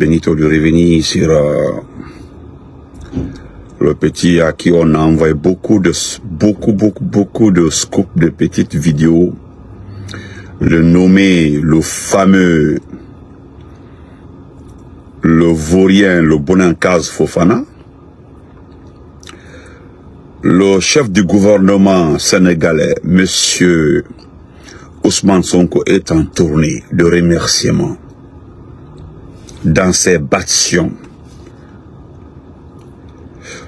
Benito de revenir sur le petit à qui on a envoyé beaucoup de scoops, de petites vidéos, le nommé le fameux, le vaurien, le Bonankaz Fofana, le chef du gouvernement sénégalais, monsieur Ousmane Sonko, est en tournée de remerciements dans ses bâtiments.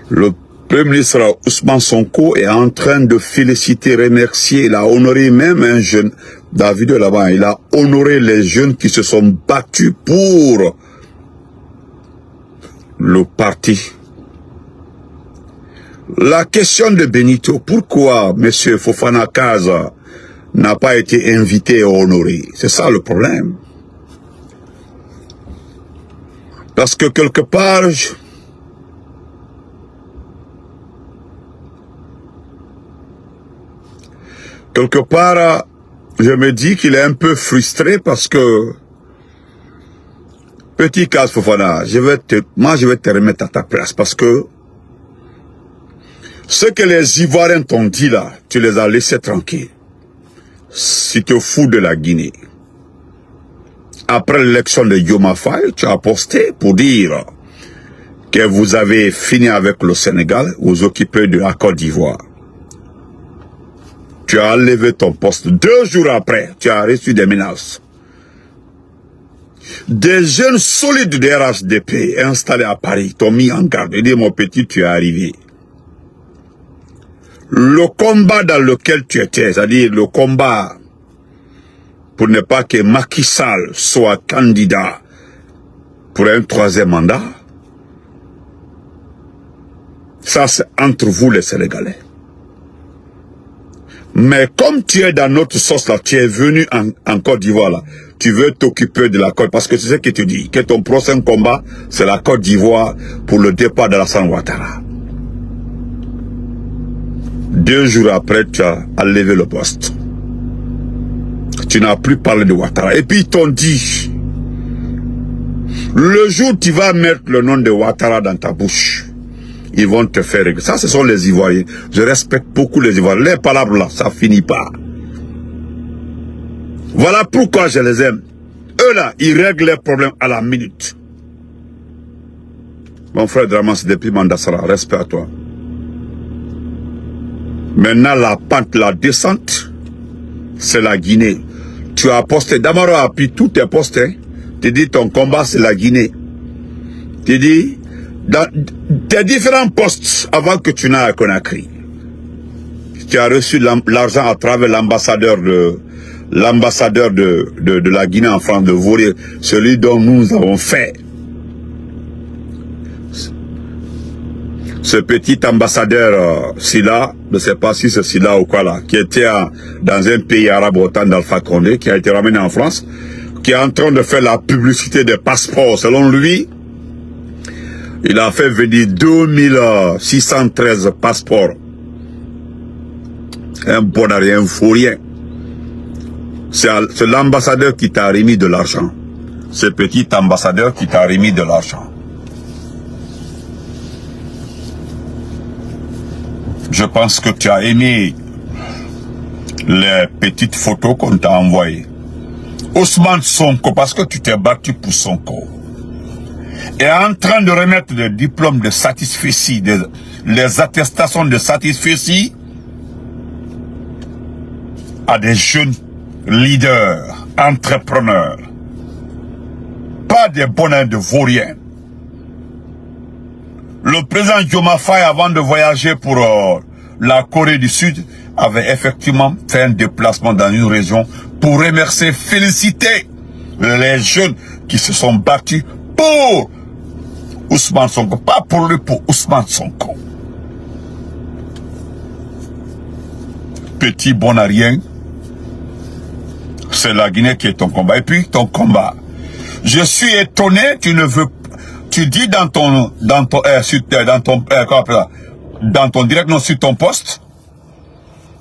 Le Premier ministre Ousmane Sonko est en train de féliciter, remercier, il a honoré même un jeune, David là-bas, il a honoré les jeunes qui se sont battus pour le parti. La question de Benito, pourquoi M. Fofana Kaza n'a pas été invité et honoré? C'est ça le problème. Parce que quelque part, je me dis qu'il est un peu frustré parce que, petit Kaz Fofana, je vais te remettre à ta place parce que ce que les Ivoiriens t'ont dit là, tu les as laissés tranquilles. Si tu te fous de la Guinée. Après l'élection de Diomaye Faye, tu as posté pour dire que vous avez fini avec le Sénégal, vous occupez de la Côte d'Ivoire. Tu as enlevé ton poste. 2 jours après, tu as reçu des menaces. Des jeunes solides de RHDP installés à Paris t'ont mis en garde. Et dit, mon petit, tu es arrivé. Le combat dans lequel tu étais, c'est-à-dire le combat pour ne pas que Macky Sall soit candidat pour un 3e mandat, ça c'est entre vous les Sénégalais. Mais comme tu es dans notre sauce là, tu es venu en Côte d'Ivoire là, tu veux t'occuper de la Côte, parce que c'est ce que tu dis, que ton prochain combat, c'est la Côte d'Ivoire pour le départ d'Alassane Ouattara. 2 jours après, tu as enlevé le poste. Tu n'as plus parlé de Ouattara. Et puis ils t'ont dit, le jour où tu vas mettre le nom de Ouattara dans ta bouche, ils vont te faire régler. Ça, ce sont les Ivoiriens. Je respecte beaucoup les Ivoiriens. Les palabres là, ça finit pas. Voilà pourquoi je les aime. Eux là, ils règlent les problèmes à la minute. Mon frère Draman, depuis Mandassara, respect à toi. Maintenant, la pente, la descente, c'est la Guinée. Tu as posté, Damaro a appris tous tes postes. Hein. Tu dis ton combat, c'est la Guinée. Tu dis, dans tes différents postes, avant que tu n'ailles à Conakry, tu as reçu l'argent à travers l'ambassadeur de la Guinée en France, de Vaurier, celui dont nous avons fait. Ce petit ambassadeur Silla, je ne sais pas si c'est Silla ou quoi là, qui était dans un pays arabe au temps d'Alpha Condé, qui a été ramené en France, qui est en train de faire la publicité des passeports. Selon lui, il a fait venir 2613 passeports. Un bonarien, un fourrien. C'est l'ambassadeur qui t'a remis de l'argent. Ce petit ambassadeur qui t'a remis de l'argent. Je pense que tu as aimé les petites photos qu'on t'a envoyées. Ousmane Sonko, parce que tu t'es battu pour Sonko, est en train de remettre des diplômes de satisfecit, les attestations de satisfecit à des jeunes leaders, entrepreneurs, pas des bonheurs de vauriens. Le président Diomaye Faye, avant de voyager pour la Corée du Sud, avait effectivement fait un déplacement dans une région pour remercier, féliciter les jeunes qui se sont battus pour Ousmane Sonko. Pas pour lui, pour Ousmane Sonko. Petit bonarien, c'est la Guinée qui est ton combat. Et puis ton combat. Je suis étonné, tu ne veux pas. Tu dis dans ton direct, non, sur ton poste,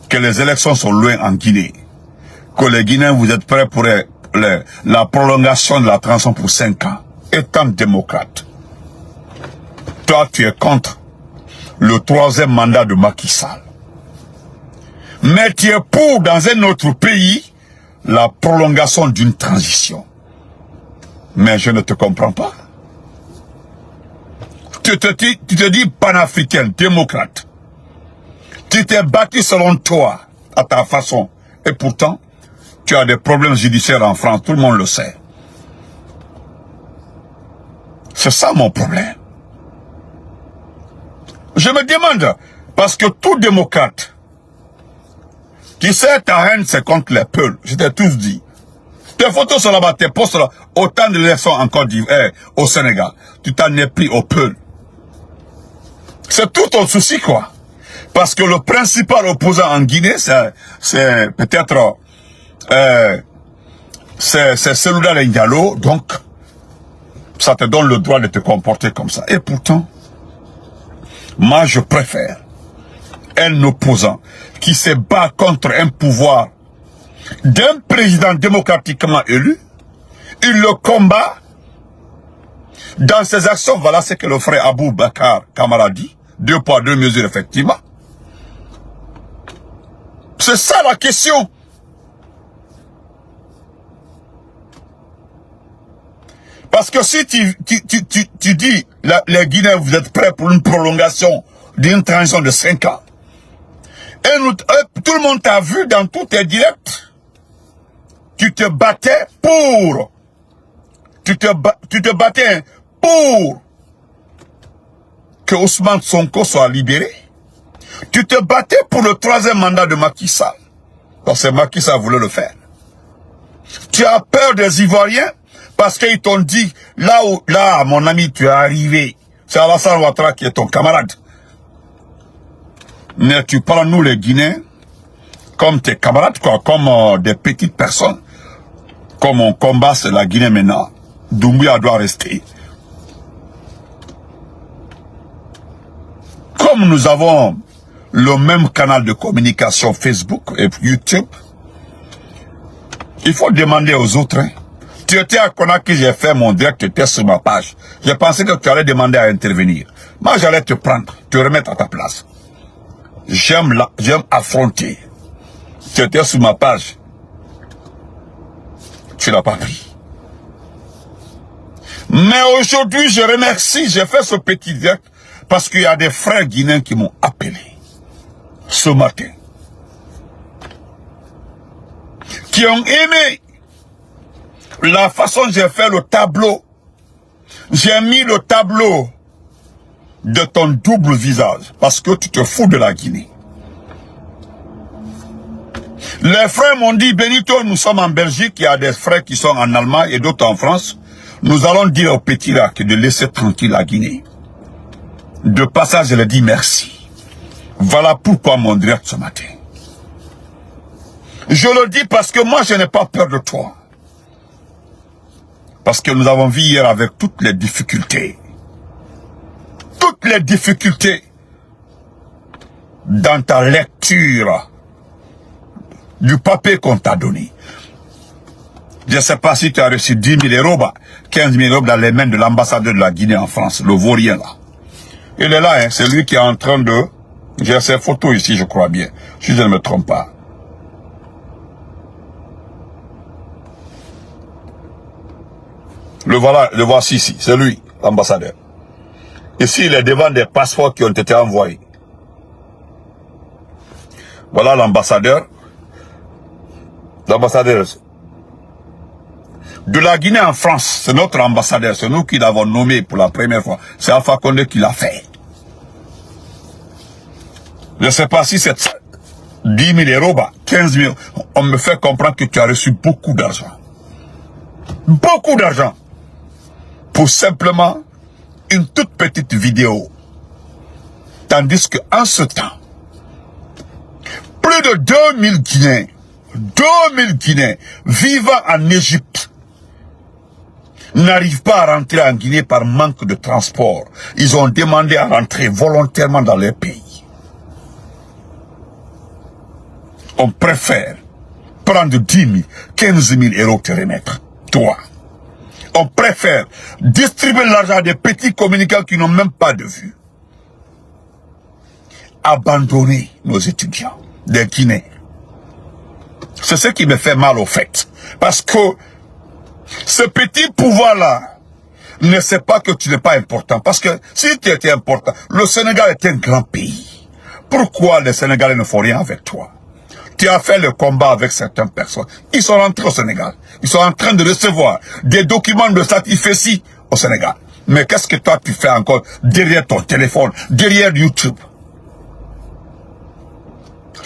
que les élections sont loin en Guinée. Que les Guinéens, vous êtes prêts pour la prolongation de la transition pour 5 ans. étant démocrate, toi tu es contre le 3e mandat de Macky Sall. Mais tu es pour, dans un autre pays, la prolongation d'une transition. Mais je ne te comprends pas. Tu te dis panafricain, démocrate. Tu t'es battu selon toi, à ta façon. Et pourtant, tu as des problèmes judiciaires en France, tout le monde le sait. C'est ça mon problème. Je me demande, parce que tout démocrate, tu sais, ta haine, c'est contre les peuples. Je t'ai tous dit. Tes photos sont là-bas, tes postes là, autant de l'élection en Côte d'Ivoire, au Sénégal. Tu t'en es pris au peuple. C'est tout ton souci, quoi. Parce que le principal opposant en Guinée, c'est peut-être, c'est Selouda Diallo, donc, ça te donne le droit de te comporter comme ça. Et pourtant, moi, je préfère un opposant qui se bat contre un pouvoir d'un président démocratiquement élu. Il le combat dans ses actions. Voilà ce que le frère Abou Bakar Kamara dit. 2 poids, 2 mesures, effectivement. C'est ça la question. Parce que si tu dis, les Guinéens, vous êtes prêts pour une prolongation d'une transition de 5 ans. Et tout le monde t'a vu dans tous tes directs. Tu te battais pour. Tu te battais pour que Ousmane Sonko soit libéré. Tu te battais pour le 3e mandat de Macky Sall. Parce que Macky Sall voulait le faire. Tu as peur des Ivoiriens parce qu'ils t'ont dit, là, mon ami, tu es arrivé. C'est Alassane Ouattara qui est ton camarade. Mais tu prends nous les Guinéens comme tes camarades, quoi, comme des petites personnes. Comme on combat, c'est la Guinée maintenant. Doumbouya doit rester. Comme nous avons le même canal de communication Facebook et YouTube, il faut demander aux autres. Hein. Tu étais à Conakry, j'ai fait mon direct, tu étais sur ma page. Je pensais que tu allais demander à intervenir. Moi, j'allais te prendre, te remettre à ta place. J'aime affronter. Tu étais sur ma page. Tu l'as pas pris. Mais aujourd'hui, je remercie, j'ai fait ce petit direct parce qu'il y a des frères guinéens qui m'ont appelé ce matin. Qui ont aimé la façon dont j'ai fait le tableau. J'ai mis le tableau de ton double visage parce que tu te fous de la Guinée. Les frères m'ont dit, Benito, nous sommes en Belgique, il y a des frères qui sont en Allemagne et d'autres en France. Nous allons dire aux petits là de laisser tranquille la Guinée. De passage, je leur dis merci. Voilà pourquoi mon direct ce matin. Je le dis parce que moi, je n'ai pas peur de toi. Parce que nous avons vu hier avec toutes les difficultés. Toutes les difficultés dans ta lecture du papier qu'on t'a donné. Je ne sais pas si tu as reçu 10 000 euros, 15 000 euros dans les mains de l'ambassadeur de la Guinée en France, le vaurien là. Il est là, hein, c'est lui qui est en train de... J'ai ses photos ici, je crois bien, si je ne me trompe pas. Le voilà, le voici ici, c'est lui, l'ambassadeur. Ici, il est devant des passeports qui ont été envoyés. Voilà l'ambassadeur. L'ambassadeur de la Guinée en France, c'est notre ambassadeur, c'est nous qui l'avons nommé pour la première fois. C'est Alpha Condé qui l'a fait. Je ne sais pas si c'est 10 000 euros, 15 000. On me fait comprendre que tu as reçu beaucoup d'argent. Beaucoup d'argent. Pour simplement une toute petite vidéo. Tandis qu'en ce temps, plus de 2000 Guinéens, 2000 Guinéens vivant en Égypte n'arrivent pas à rentrer en Guinée par manque de transport. Ils ont demandé à rentrer volontairement dans leur pays. On préfère prendre 10 000, 15 000 euros te remettre, toi, On préfère distribuer l'argent à des petits communicants qui n'ont même pas de vue. Abandonner nos étudiants, des Guinéens. C'est ce qui me fait mal au fait. Parce que ce petit pouvoir-là ne sait pas que tu n'es pas important. Parce que si tu étais important, le Sénégal est un grand pays. Pourquoi les Sénégalais ne font rien avec toi? Tu as fait le combat avec certaines personnes. Ils sont rentrés au Sénégal. Ils sont en train de recevoir des documents de satisfaction au Sénégal. Mais qu'est-ce que toi tu fais encore derrière ton téléphone, derrière YouTube?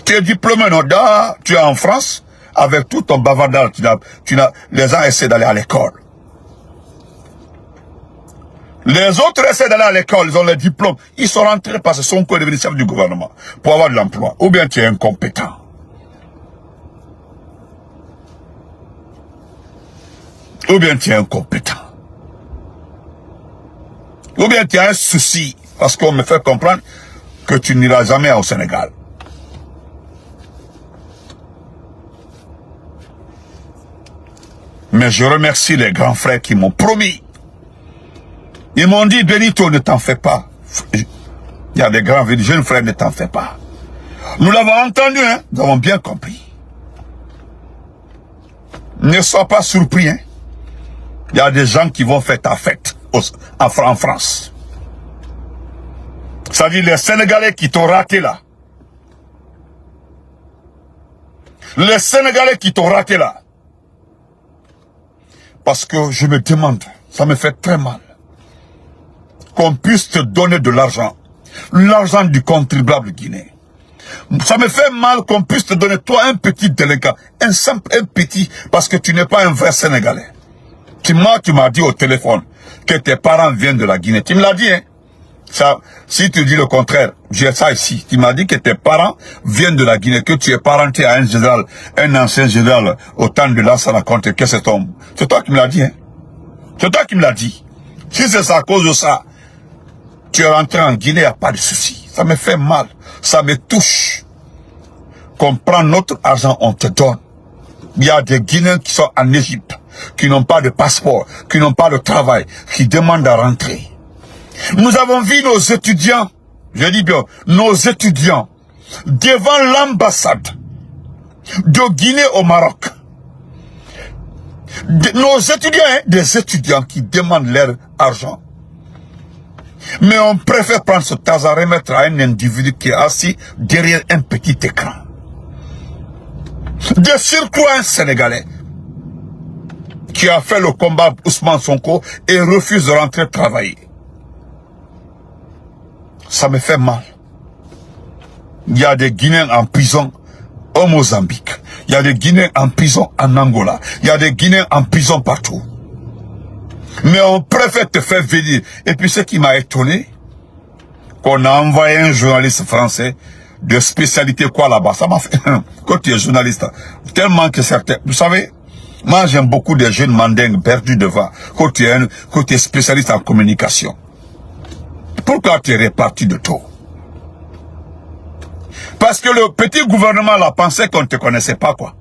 Tu es diplômé, non? Tu es en France, avec tout ton bavardage, les gens essaient d'aller à l'école. Les autres essaient d'aller à l'école, ils ont les diplômes. Ils sont rentrés parce que son corps est devenu chef du gouvernement pour avoir de l'emploi. Ou bien tu es incompétent. Ou bien tu es incompétent. Ou bien tu as un souci, parce qu'on me fait comprendre que tu n'iras jamais au Sénégal. Mais je remercie les grands frères qui m'ont promis. Ils m'ont dit, Benito, ne t'en fais pas. Il y a des grands jeunes frères, ne t'en fais pas. Nous l'avons entendu, hein? Nous avons bien compris. Ne sois pas surpris, hein? Il y a des gens qui vont faire ta fête en France. Ça dit les Sénégalais qui t'ont raté là. Les Sénégalais qui t'ont raté là. Parce que je me demande, ça me fait très mal, qu'on puisse te donner de l'argent. L'argent du contribuable guinéen. Ça me fait mal qu'on puisse te donner, toi, un petit délinquant. Un petit, parce que tu n'es pas un vrai Sénégalais. Tu m'as dit au téléphone que tes parents viennent de la Guinée. Tu me l'as dit, hein? Ça, si tu dis le contraire, j'ai ça ici. Tu m'as dit que tes parents viennent de la Guinée, que tu es parenté à un général, un ancien général au temps de Lansana Conté, que c'est toi qui me l'as dit, hein? C'est toi qui me l'as dit. Si c'est à cause de ça, tu es rentré en Guinée, il n'y a pas de souci. Ça me fait mal. Ça me touche. Qu'on prend notre argent, on te donne. Il y a des Guinéens qui sont en Égypte, qui n'ont pas de passeport, qui n'ont pas de travail, qui demandent à rentrer. Nous avons vu nos étudiants, je dis bien, nos étudiants, devant l'ambassade de Guinée au Maroc. Nos étudiants, hein, des étudiants qui demandent leur argent. Mais on préfère prendre ce tas à remettre à un individu qui est assis derrière un petit écran. De surcroît un Sénégalais qui a fait le combat Ousmane Sonko et refuse de rentrer travailler. Ça me fait mal. Il y a des Guinéens en prison au Mozambique. Il y a des Guinéens en prison en Angola. Il y a des Guinéens en prison partout. Mais on préfère te faire venir. Et puis ce qui m'a étonné, qu'on a envoyé un journaliste français de spécialité quoi là-bas. Ça m'a fait, quand tu es journaliste, tellement que certains, vous savez, moi j'aime beaucoup des jeunes mandingues perdus devant, quand tu es spécialiste en communication. Pourquoi tu es réparti de tout? Parce que le petit gouvernement là pensait qu'on ne te connaissait pas, quoi.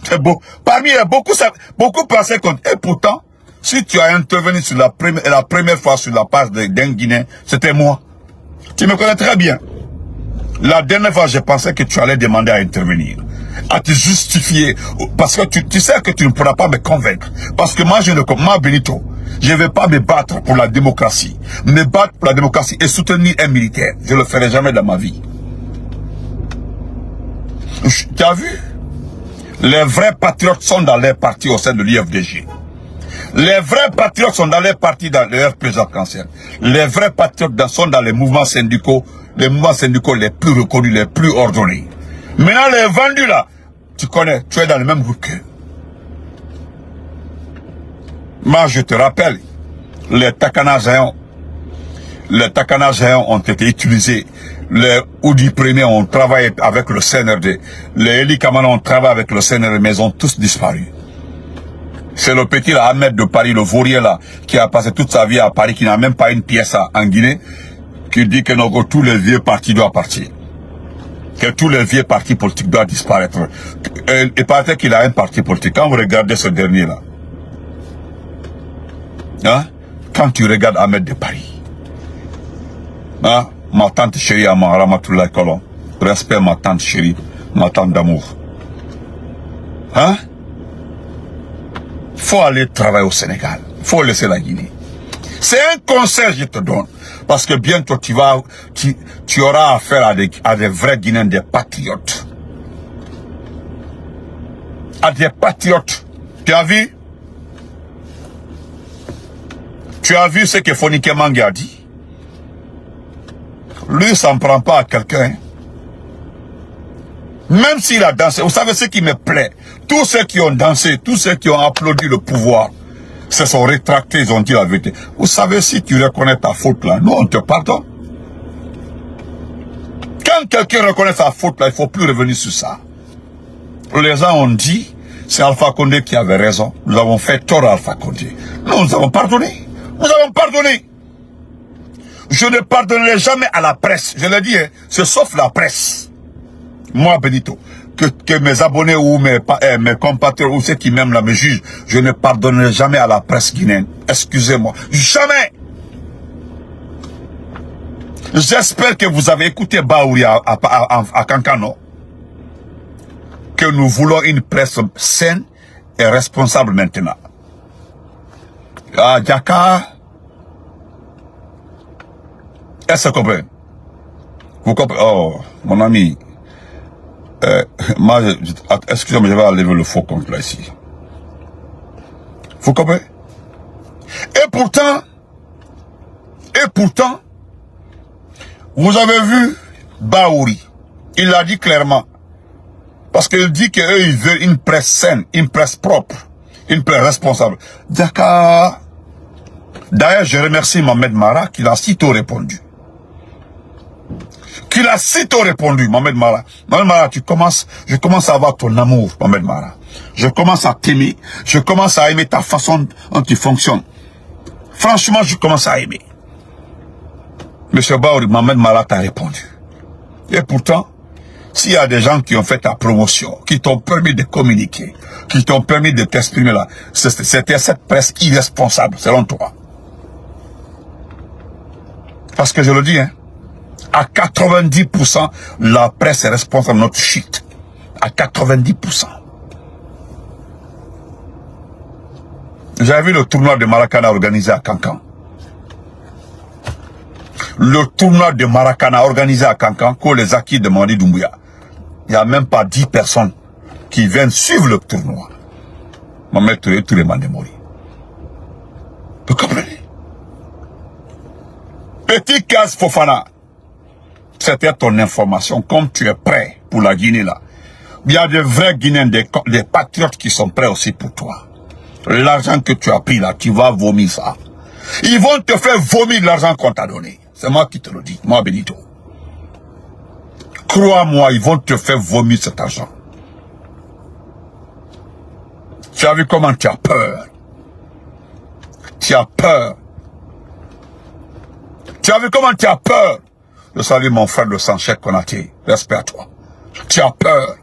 C'est beau. Parmi eux, beaucoup pensaient qu'on... Et pourtant, si tu as intervenu sur la première fois sur la page d'un Guinéen, c'était moi. Tu me connais très bien. La dernière fois, je pensais que tu allais demander à intervenir, à te justifier, parce que tu sais que tu ne pourras pas me convaincre. Parce que moi, moi, Benito, je ne vais pas me battre pour la démocratie. Me battre pour la démocratie et soutenir un militaire. Je ne le ferai jamais dans ma vie. Tu as vu? Les vrais patriotes sont dans les partis au sein de l'IFDG. Les vrais patriotes sont dans les partis dans le RPG Arc-en-Ciel. Les vrais patriotes sont dans les mouvements syndicaux les plus reconnus, les plus ordonnés. Maintenant, les vendus là, tu connais, tu es dans le même groupe qu'eux. Moi, je te rappelle, les Takana Géants ont été utilisés. Les Oudi premiers ont travaillé avec le CNRD. Les Eli Kamana ont travaillé avec le CNRD, mais ils ont tous disparu. C'est le petit là, Ahmed de Paris, le vaurien là, qui a passé toute sa vie à Paris, qui n'a même pas une pièce en Guinée, qui dit que tous les vieux partis doivent partir. Que tous les vieux partis politiques doivent disparaître. Il paraît qu'il a un parti politique. Quand vous regardez ce dernier là, Hein? Quand tu regardes Ahmed de Paris, hein? Ma tante chérie Amara Ramatoulaye Kolon, respect ma tante chérie, ma tante d'amour. Hein? Faut aller travailler au Sénégal. Faut laisser la Guinée. C'est un conseil que je te donne. Parce que bientôt tu auras affaire à des vrais Guinéens, des patriotes. À des patriotes. Tu as vu? Tu as vu ce que Fonike Mangue a dit? Lui, ça ne prend pas à quelqu'un. Même s'il a dansé, vous savez ce qui me plaît? Tous ceux qui ont dansé, tous ceux qui ont applaudi le pouvoir, se sont rétractés, ils ont dit la vérité. Vous savez, si tu reconnais ta faute là, nous on te pardonne. Quand quelqu'un reconnaît sa faute là, il ne faut plus revenir sur ça. Les gens ont dit, c'est Alpha Condé qui avait raison. Nous avons fait tort à Alpha Condé. Nous avons pardonné. Nous avons pardonné. Je ne pardonnerai jamais à la presse. Je l'ai dit, hein, c'est sauf la presse. Moi, Benito, que mes abonnés ou mes compatriotes ou ceux qui m'aiment là me jugent, je ne pardonnerai jamais à la presse guinéenne. Excusez-moi. Jamais. J'espère que vous avez écouté Baouri à Kankano. Que nous voulons une presse saine et responsable maintenant. Ah, Djaka. Est-ce que vous comprenez? Vous comprenez? Oh, mon ami. Excusez-moi, je vais enlever le faux compte là ici. Vous comprenez? Et pourtant, vous avez vu Baouri. Il l'a dit clairement. Parce qu'il dit qu'eux, ils veulent une presse saine, une presse propre, une presse responsable. D'accord. D'ailleurs, je remercie Mohamed Mara qui l'a sitôt répondu. Mohamed Mara. Mohamed Mara, je commence à avoir ton amour, Mohamed Mara. Je commence à t'aimer. Je commence à aimer ta façon dont tu fonctionnes. Franchement, je commence à aimer. Monsieur Baouri, Mohamed Mara t'a répondu. Et pourtant, s'il y a des gens qui ont fait ta promotion, qui t'ont permis de communiquer, qui t'ont permis de t'exprimer là, c'était cette presse irresponsable, selon toi. Parce que je le dis, hein, à 90%, la presse est responsable de notre chute. À 90%. J'ai vu le tournoi de Maracana organisé à Cancan. Le tournoi de Maracana organisé à Cancan, que les acquis de Mandi Doumbouya. Il n'y a même pas 10 personnes qui viennent suivre le tournoi. Mohamed Touré, tous les Mandemori. Vous comprenez? Petit Kaz Fofana. C'était ton information, comme tu es prêt pour la Guinée là. Il y a des vrais Guinéens, des patriotes qui sont prêts aussi pour toi. L'argent que tu as pris là, tu vas vomir ça. Ils vont te faire vomir l'argent qu'on t'a donné. C'est moi qui te le dis, moi Benito. Crois-moi, ils vont te faire vomir cet argent. Tu as vu comment tu as peur. Tu as peur. Tu as vu comment tu as peur. Je salue mon frère de sang, Cheikh Konaté. Respect à toi. Tu as peur.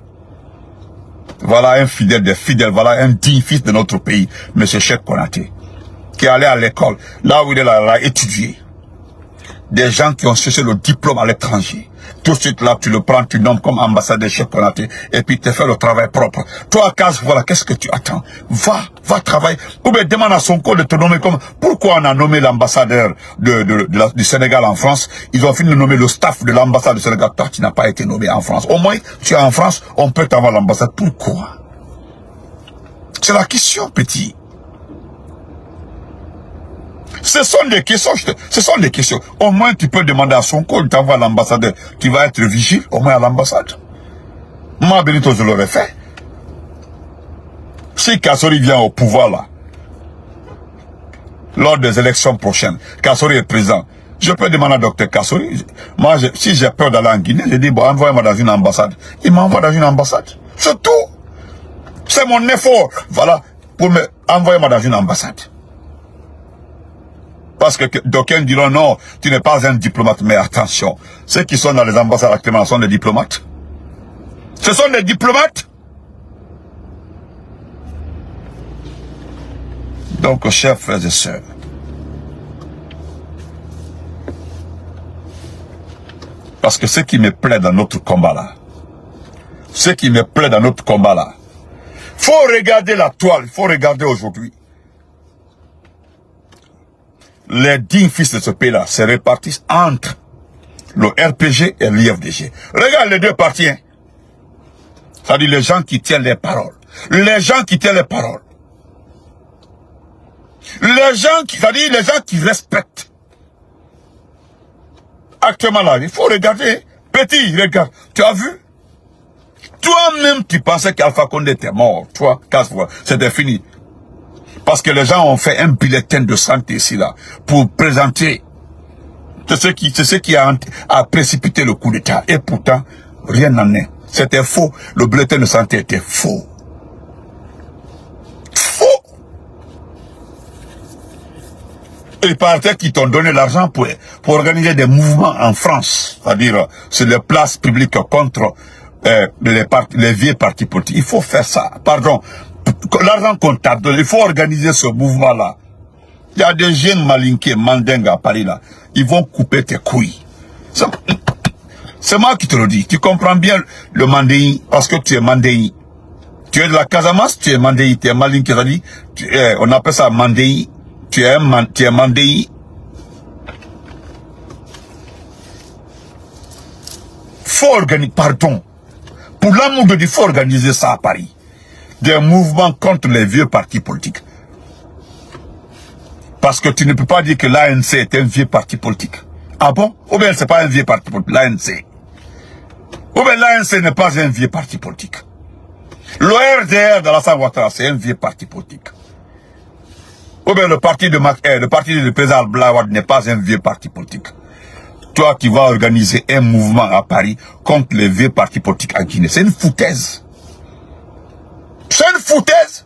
Voilà un fidèle des fidèles. Voilà un digne fils de notre pays, M. Cheikh Konaté. Qui est allé à l'école. Là où il est là, là, étudier. Des gens qui ont cherché le diplôme à l'étranger. Tout de suite là, tu le prends, tu nommes comme ambassadeur Cheikh Konaté. Et puis tu fais le travail propre. Toi, Kaz, voilà, qu'est-ce que tu attends? Va travailler. Ou bien demande à Sonko de te nommer comme... Pourquoi on a nommé l'ambassadeur du Sénégal en France? Ils ont fini de nommer le staff de l'ambassade du Sénégal. Toi, tu n'as pas été nommé en France. Au moins, tu es en France, on peut t'avoir l'ambassade. Pourquoi? C'est la question, petit. Ce sont des questions, ce sont des questions. Au moins, tu peux demander à Sonko, il t'envoie à l'ambassadeur. Tu vas être vigile, au moins à l'ambassade. Moi, Benito, je l'aurais fait. Si Kassori vient au pouvoir, là, lors des élections prochaines, Kassori est président, je peux demander à Dr Kassori. Moi, si j'ai peur d'aller en Guinée, je dis, bon, envoie-moi dans une ambassade. Il m'envoie dans une ambassade. C'est tout. C'est mon effort. Voilà, pour me envoyer-moi dans une ambassade. Parce que d'aucuns diront non, tu n'es pas un diplomate. Mais attention, ceux qui sont dans les ambassades actuellement sont des diplomates. Ce sont des diplomates. Donc, chers frères et sœurs, Parce que ce qui me plaît dans notre combat là, ce qui me plaît dans notre combat là, faut regarder la toile, il faut regarder aujourd'hui. Les dignes fils de ce pays-là se répartissent entre le RPG et l'IFDG. Regarde les deux partis. Hein. C'est-à-dire les gens qui tiennent les paroles. Les gens qui tiennent les paroles. Les gens qui, c'est-à-dire les gens qui respectent. Actuellement là, il faut regarder. Petit, regarde. Tu as vu? Toi-même, tu pensais qu'Alpha Condé était mort. Toi, 15 fois. C'était fini. Parce que les gens ont fait un bulletin de santé ici, là, pour présenter. C'est ce qui a précipité le coup d'État. Et pourtant, rien n'en est. C'était faux. Le bulletin de santé était faux. Faux. Et il paraît qu'ils t'ont donné l'argent pour organiser des mouvements en France. C'est-à-dire, sur les places publiques contre les vieux partis politiques. Il faut faire ça. Pardon. L'argent qu'on t'a donné, il faut organiser ce mouvement-là. Il y a des jeunes malinqués, mandingues à Paris là. Ils vont couper tes couilles. C'est moi qui te le dis. Tu comprends bien le mandéi parce que tu es mandéi. Tu es de la Casamance, tu es mandéi. Tu es malinqué, on appelle ça mandéi. Tu es mandéi. Faut organiser, pardon. Pour l'amour de Dieu, il faut organiser ça à Paris. Des mouvements contre les vieux partis politiques. Parce que tu ne peux pas dire que l'ANC est un vieux parti politique. Ah bon? Ou bien c'est pas un vieux parti politique, l'ANC. Ou bien l'ANC n'est pas un vieux parti politique. Le RDR de Alassane Ouattara, c'est un vieux parti politique. Ou bien le parti du président Blawad n'est pas un vieux parti politique. Toi qui vas organiser un mouvement à Paris contre les vieux partis politiques à Guinée, c'est une foutaise. C'est une foutaise.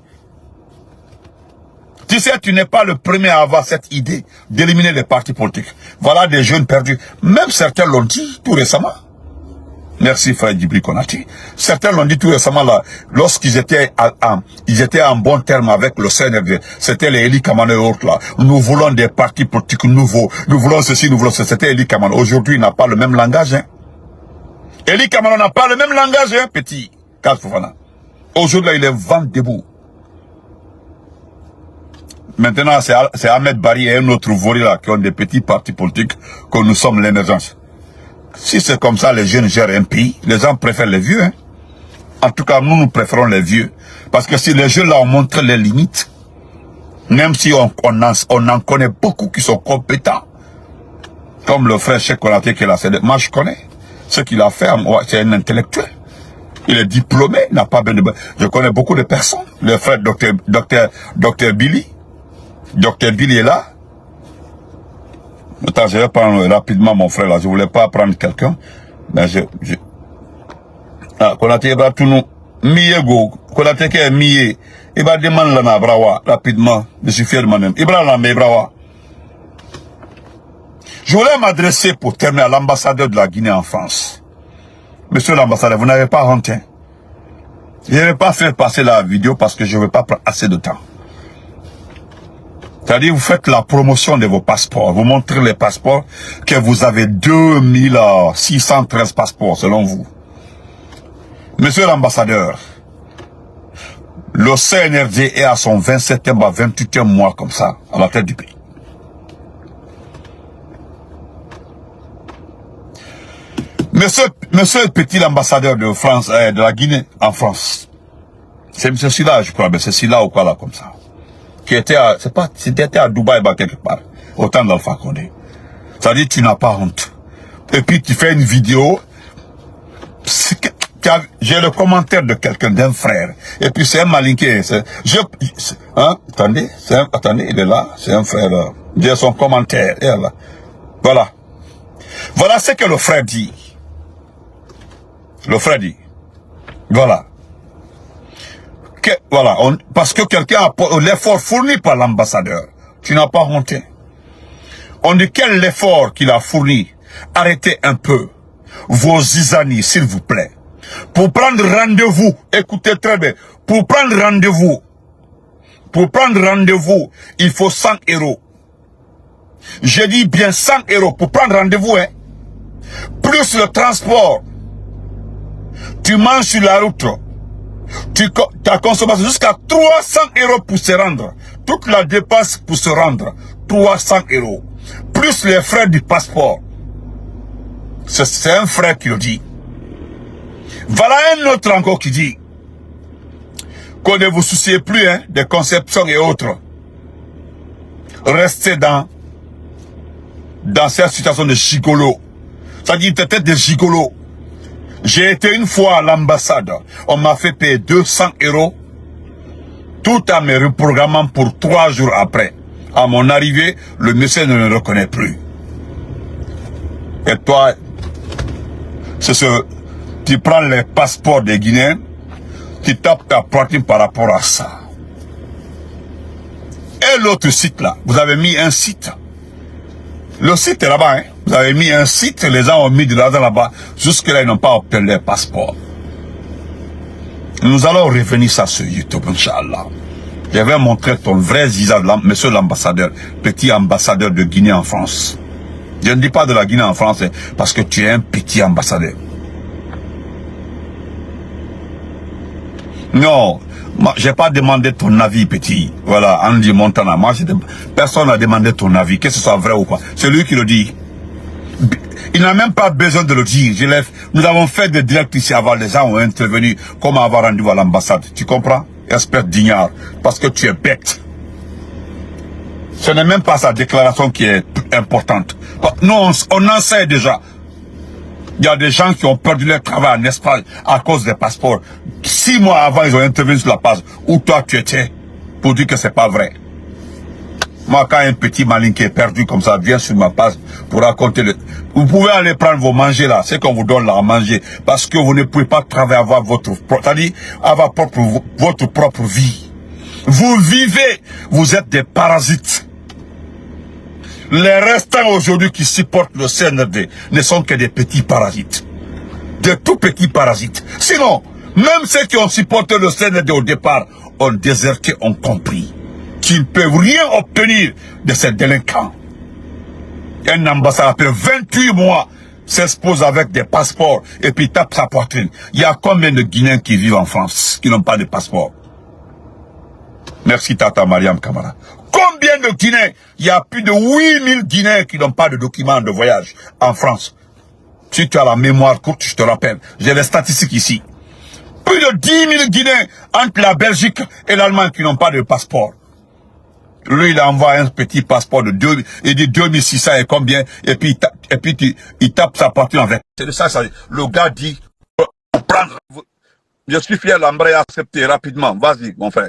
Tu sais, tu n'es pas le premier à avoir cette idée d'éliminer les partis politiques. Voilà des jeunes perdus. Même certains l'ont dit tout récemment. Merci frère Djibril Konati. Certains l'ont dit tout récemment là, lorsqu'ils étaient en bon terme avec le CNRD. C'était les Eli Kamano et autres là. Nous voulons des partis politiques nouveaux. Nous voulons ceci, nous voulons ceci. C'était Eli Kamano. Aujourd'hui, il n'a pas le même langage. Hein. Eli Kamano n'a pas le même langage, hein, petit. Fofana. Aujourd'hui, il est vent debout. Maintenant, c'est Ahmed Bari et un autre Vori là qui ont des petits partis politiques que nous sommes l'émergence. Si c'est comme ça, les jeunes gèrent un pays, les gens préfèrent les vieux. Hein. En tout cas, nous préférons les vieux. Parce que si les jeunes là ont montré les limites, même si on en connaît beaucoup qui sont compétents, comme le frère Cheikh Konaté qui est là, moi je connais ce qu'il a fait, c'est un intellectuel. Il est diplômé, il n'a pas besoin de... Je connais beaucoup de personnes. Le frère Docteur Billy. Docteur Billy est là. Attends, je vais prendre rapidement mon frère là. Je voulais pas prendre quelqu'un. Mais Ah, Konaté va tout nous. Miego. Konaté qui est mié. Il va demander là na brawa rapidement. Je suis fier de moi-même. Il va là na brawa. Je voulais m'adresser pour terminer à l'ambassadeur de la Guinée en France. Monsieur l'ambassadeur, vous n'avez pas honte. Hein? Je ne vais pas faire passer la vidéo parce que je ne vais pas prendre assez de temps. C'est-à-dire, vous faites la promotion de vos passeports. Vous montrez les passeports que vous avez 2613 passeports selon vous. Monsieur l'ambassadeur, le CNRD est à son 27e à 28e mois comme ça, à la tête du pays. Monsieur petit l'ambassadeur de France, de la Guinée en France, c'est monsieur Silla, je crois, mais c'est Silla ou quoi là comme ça, qui était à, c'était à Dubaï, bah, quelque part, au temps d'Alpha Condé. Ça dit, tu n'as pas honte. Et puis tu fais une vidéo, j'ai le commentaire de quelqu'un, d'un frère, et puis c'est un malinqué, attendez, il est là, c'est un frère, j'ai son commentaire, et là, voilà. Voilà ce que le frère dit. Le frère dit, voilà. Voilà, parce que quelqu'un a l'effort fourni par l'ambassadeur. Tu n'as pas honte. On dit quel effort qu'il a fourni. Arrêtez un peu vos zizanies, s'il vous plaît. Pour prendre rendez-vous, écoutez très bien, pour prendre rendez-vous, il faut 100 €. Je dis bien 100 € pour prendre rendez-vous, hein. plus le transport. Tu manges sur la route. Ta consommation jusqu'à 300 € pour se rendre. Toute la dépense pour se rendre. 300 €. Plus les frais du passeport. C'est un frère qui le dit. Voilà un autre encore qui dit qu'on ne vous souciez plus des conceptions et autres. Restez dans cette situation de gigolo. C'est-à-dire peut-être des gigolos. J'ai été une fois à l'ambassade. On m'a fait payer 200 €. Tout en me reprogrammant pour 3 jours après. À mon arrivée, le monsieur ne me reconnaît plus. Et toi, tu prends les passeports des Guinéens, tu tapes ta poitrine par rapport à ça. Et l'autre site là, vous avez mis un site. Le site est là-bas, Vous avez mis un site, les gens ont mis de l'argent là-bas. Jusque-là, ils n'ont pas obtenu leur passeport. Nous allons revenir ça sur YouTube, Inch'Allah. Je vais montrer ton vrai visage, monsieur l'ambassadeur, petit ambassadeur de Guinée en France. Je ne dis pas de la Guinée en France, parce que tu es un petit ambassadeur. Non, j'ai pas demandé ton avis, petit. Voilà, Andy Montana. Personne n'a demandé ton avis, que ce soit vrai ou pas. C'est lui qui le dit. Il n'a même pas besoin de le dire. Nous avons fait des directs ici avant, les gens ont intervenu, comment avoir rendez-vous à l'ambassade. Tu comprends? Espèce d'ignare, parce que tu es bête. Ce n'est même pas sa déclaration qui est importante. Nous, on en sait déjà. Il y a des gens qui ont perdu leur travail en Espagne à cause des passeports. 6 mois avant, ils ont intervenu sur la page où toi tu étais pour dire que c'est pas vrai. Moi, quand un petit malin qui est perdu comme ça vient sur ma page pour raconter vous pouvez aller prendre vos manger là, c'est qu'on vous donne là à manger, parce que vous ne pouvez pas travailler, avoir avoir votre propre vie. Vous vivez, vous êtes des parasites. Les restants aujourd'hui qui supportent le CNRD ne sont que des petits parasites. Des tout petits parasites. Sinon, même ceux qui ont supporté le CNRD au départ ont déserté, ont compris qu'ils ne peuvent rien obtenir de ces délinquants. Un ambassade après 28 mois s'expose avec des passeports et puis tape sa poitrine. Il y a combien de Guinéens qui vivent en France qui n'ont pas de passeport? Merci Tata Mariam Kamara. Combien de Guinéens? Il y a plus de 8000 Guinéens qui n'ont pas de documents de voyage en France. Si tu as la mémoire courte, je te rappelle. J'ai les statistiques ici. Plus de 10 000 Guinéens entre la Belgique et l'Allemagne qui n'ont pas de passeport. Lui, il envoie un petit passeport de 2600 et combien, et puis il tape sa poitrine avec. C'est de ça, le gars dit, je suis fier, l'Ambra a accepté rapidement. Vas-y, mon frère.